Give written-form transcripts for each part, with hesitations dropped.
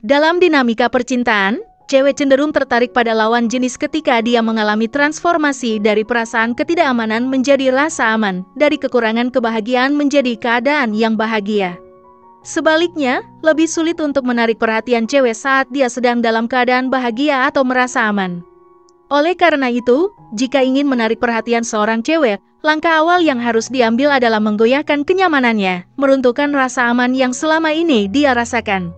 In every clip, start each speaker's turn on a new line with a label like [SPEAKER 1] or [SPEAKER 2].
[SPEAKER 1] Dalam dinamika percintaan, cewek cenderung tertarik pada lawan jenis ketika dia mengalami transformasi dari perasaan ketidakamanan menjadi rasa aman, dari kekurangan kebahagiaan menjadi keadaan yang bahagia. Sebaliknya, lebih sulit untuk menarik perhatian cewek saat dia sedang dalam keadaan bahagia atau merasa aman. Oleh karena itu, jika ingin menarik perhatian seorang cewek, langkah awal yang harus diambil adalah menggoyahkan kenyamanannya, meruntuhkan rasa aman yang selama ini dia rasakan.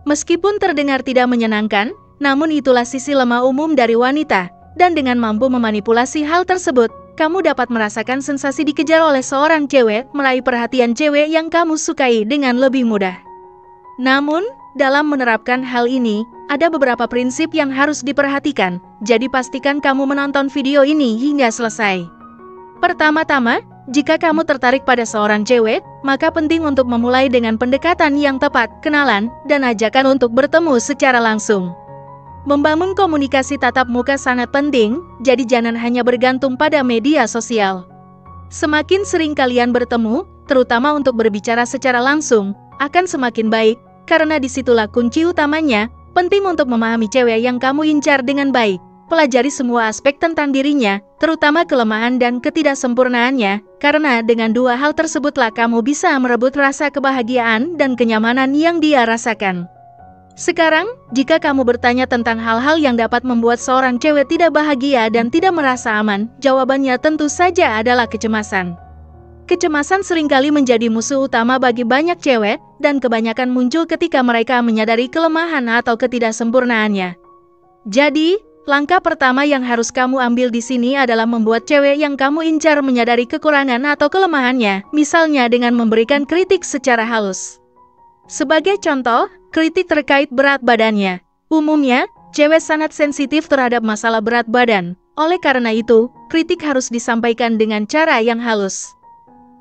[SPEAKER 1] Meskipun terdengar tidak menyenangkan, namun itulah sisi lemah umum dari wanita, dan dengan mampu memanipulasi hal tersebut, kamu dapat merasakan sensasi dikejar oleh seorang cewek, meraih perhatian cewek yang kamu sukai dengan lebih mudah. Namun, dalam menerapkan hal ini, ada beberapa prinsip yang harus diperhatikan, jadi pastikan kamu menonton video ini hingga selesai. Pertama-tama, jika kamu tertarik pada seorang cewek, maka penting untuk memulai dengan pendekatan yang tepat, kenalan, dan ajakan untuk bertemu secara langsung. Membangun komunikasi tatap muka sangat penting, jadi jangan hanya bergantung pada media sosial. Semakin sering kalian bertemu, terutama untuk berbicara secara langsung, akan semakin baik, karena disitulah kunci utamanya. Penting untuk memahami cewek yang kamu incar dengan baik. Pelajari semua aspek tentang dirinya, terutama kelemahan dan ketidaksempurnaannya, karena dengan dua hal tersebutlah kamu bisa merebut rasa kebahagiaan dan kenyamanan yang dia rasakan. Sekarang, jika kamu bertanya tentang hal-hal yang dapat membuat seorang cewek tidak bahagia dan tidak merasa aman, jawabannya tentu saja adalah kecemasan. Kecemasan seringkali menjadi musuh utama bagi banyak cewek, dan kebanyakan muncul ketika mereka menyadari kelemahan atau ketidaksempurnaannya. Jadi, langkah pertama yang harus kamu ambil di sini adalah membuat cewek yang kamu incar menyadari kekurangan atau kelemahannya, misalnya dengan memberikan kritik secara halus. Sebagai contoh, kritik terkait berat badannya. Umumnya, cewek sangat sensitif terhadap masalah berat badan. Oleh karena itu, kritik harus disampaikan dengan cara yang halus.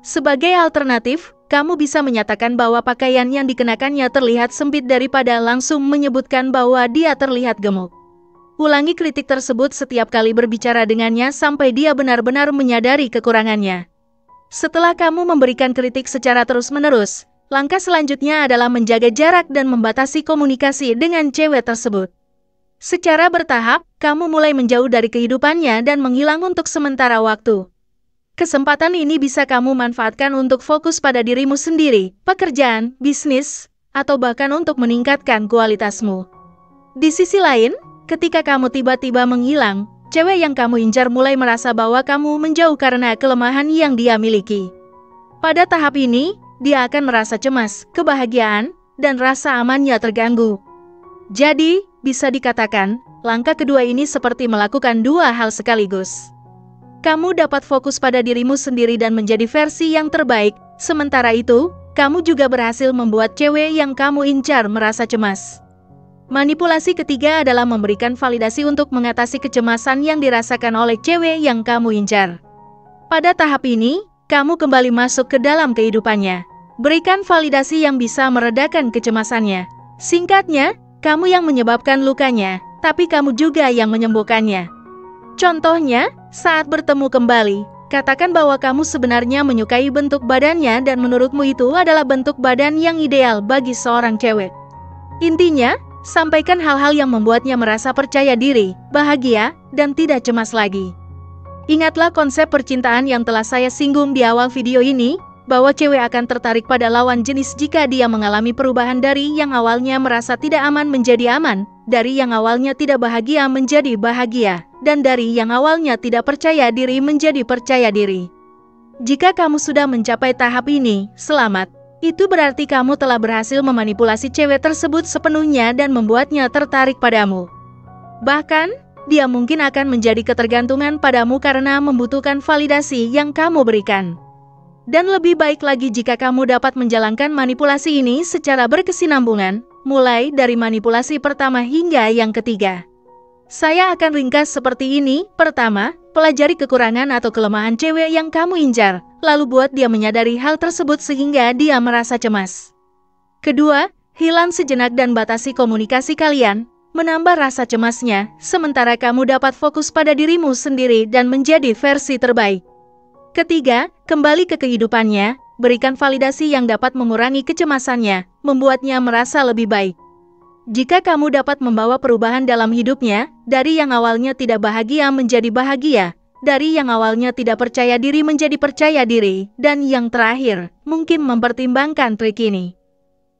[SPEAKER 1] Sebagai alternatif, kamu bisa menyatakan bahwa pakaian yang dikenakannya terlihat sempit daripada langsung menyebutkan bahwa dia terlihat gemuk. Ulangi kritik tersebut setiap kali berbicara dengannya sampai dia benar-benar menyadari kekurangannya. Setelah kamu memberikan kritik secara terus-menerus, langkah selanjutnya adalah menjaga jarak dan membatasi komunikasi dengan cewek tersebut. Secara bertahap, kamu mulai menjauh dari kehidupannya dan menghilang untuk sementara waktu. Kesempatan ini bisa kamu manfaatkan untuk fokus pada dirimu sendiri, pekerjaan, bisnis, atau bahkan untuk meningkatkan kualitasmu. Di sisi lain, ketika kamu tiba-tiba menghilang, cewek yang kamu incar mulai merasa bahwa kamu menjauh karena kelemahan yang dia miliki. Pada tahap ini, dia akan merasa cemas, kebahagiaan, dan rasa amannya terganggu. Jadi, bisa dikatakan, langkah kedua ini seperti melakukan dua hal sekaligus. Kamu dapat fokus pada dirimu sendiri dan menjadi versi yang terbaik, sementara itu, kamu juga berhasil membuat cewek yang kamu incar merasa cemas. Manipulasi ketiga adalah memberikan validasi untuk mengatasi kecemasan yang dirasakan oleh cewek yang kamu incar. Pada tahap ini, kamu kembali masuk ke dalam kehidupannya. Berikan validasi yang bisa meredakan kecemasannya. Singkatnya, kamu yang menyebabkan lukanya, tapi kamu juga yang menyembuhkannya. Contohnya, saat bertemu kembali, katakan bahwa kamu sebenarnya menyukai bentuk badannya dan menurutmu itu adalah bentuk badan yang ideal bagi seorang cewek. Intinya, sampaikan hal-hal yang membuatnya merasa percaya diri, bahagia, dan tidak cemas lagi. Ingatlah konsep percintaan yang telah saya singgung di awal video ini, bahwa cewek akan tertarik pada lawan jenis jika dia mengalami perubahan dari yang awalnya merasa tidak aman menjadi aman, dari yang awalnya tidak bahagia menjadi bahagia, dan dari yang awalnya tidak percaya diri menjadi percaya diri. Jika kamu sudah mencapai tahap ini, selamat. Itu berarti kamu telah berhasil memanipulasi cewek tersebut sepenuhnya dan membuatnya tertarik padamu. Bahkan, dia mungkin akan menjadi ketergantungan padamu karena membutuhkan validasi yang kamu berikan. Dan lebih baik lagi jika kamu dapat menjalankan manipulasi ini secara berkesinambungan, mulai dari manipulasi pertama hingga yang ketiga. Saya akan ringkas seperti ini. Pertama, pelajari kekurangan atau kelemahan cewek yang kamu incar, lalu buat dia menyadari hal tersebut sehingga dia merasa cemas. Kedua, hilang sejenak dan batasi komunikasi kalian, menambah rasa cemasnya, sementara kamu dapat fokus pada dirimu sendiri dan menjadi versi terbaik. Ketiga, kembali ke kehidupannya, berikan validasi yang dapat mengurangi kecemasannya, membuatnya merasa lebih baik. Jika kamu dapat membawa perubahan dalam hidupnya, dari yang awalnya tidak bahagia menjadi bahagia, dari yang awalnya tidak percaya diri menjadi percaya diri, dan yang terakhir, mungkin mempertimbangkan trik ini.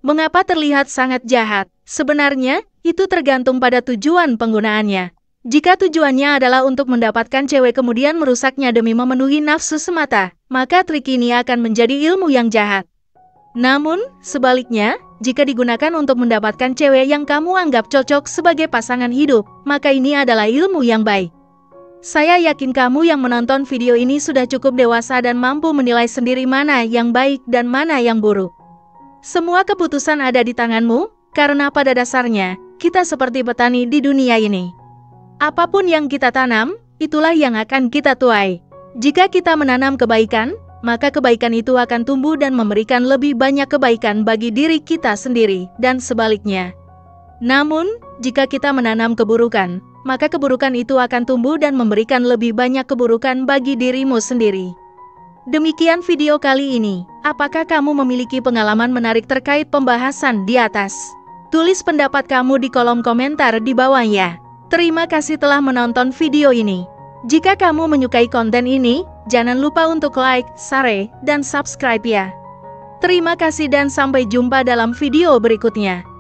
[SPEAKER 1] Mengapa terlihat sangat jahat? Sebenarnya, itu tergantung pada tujuan penggunaannya. Jika tujuannya adalah untuk mendapatkan cewek kemudian merusaknya demi memenuhi nafsu semata, maka trik ini akan menjadi ilmu yang jahat. Namun, sebaliknya, jika digunakan untuk mendapatkan cewek yang kamu anggap cocok sebagai pasangan hidup, maka ini adalah ilmu yang baik. Saya yakin kamu yang menonton video ini sudah cukup dewasa dan mampu menilai sendiri mana yang baik dan mana yang buruk. Semua keputusan ada di tanganmu, karena pada dasarnya, kita seperti petani di dunia ini. Apapun yang kita tanam, itulah yang akan kita tuai. Jika kita menanam kebaikan, maka kebaikan itu akan tumbuh dan memberikan lebih banyak kebaikan bagi diri kita sendiri, dan sebaliknya. Namun, jika kita menanam keburukan, maka keburukan itu akan tumbuh dan memberikan lebih banyak keburukan bagi dirimu sendiri. Demikian video kali ini. Apakah kamu memiliki pengalaman menarik terkait pembahasan di atas? Tulis pendapat kamu di kolom komentar di bawah ya. Terima kasih telah menonton video ini. Jika kamu menyukai konten ini, jangan lupa untuk like, share, dan subscribe ya. Terima kasih dan sampai jumpa dalam video berikutnya.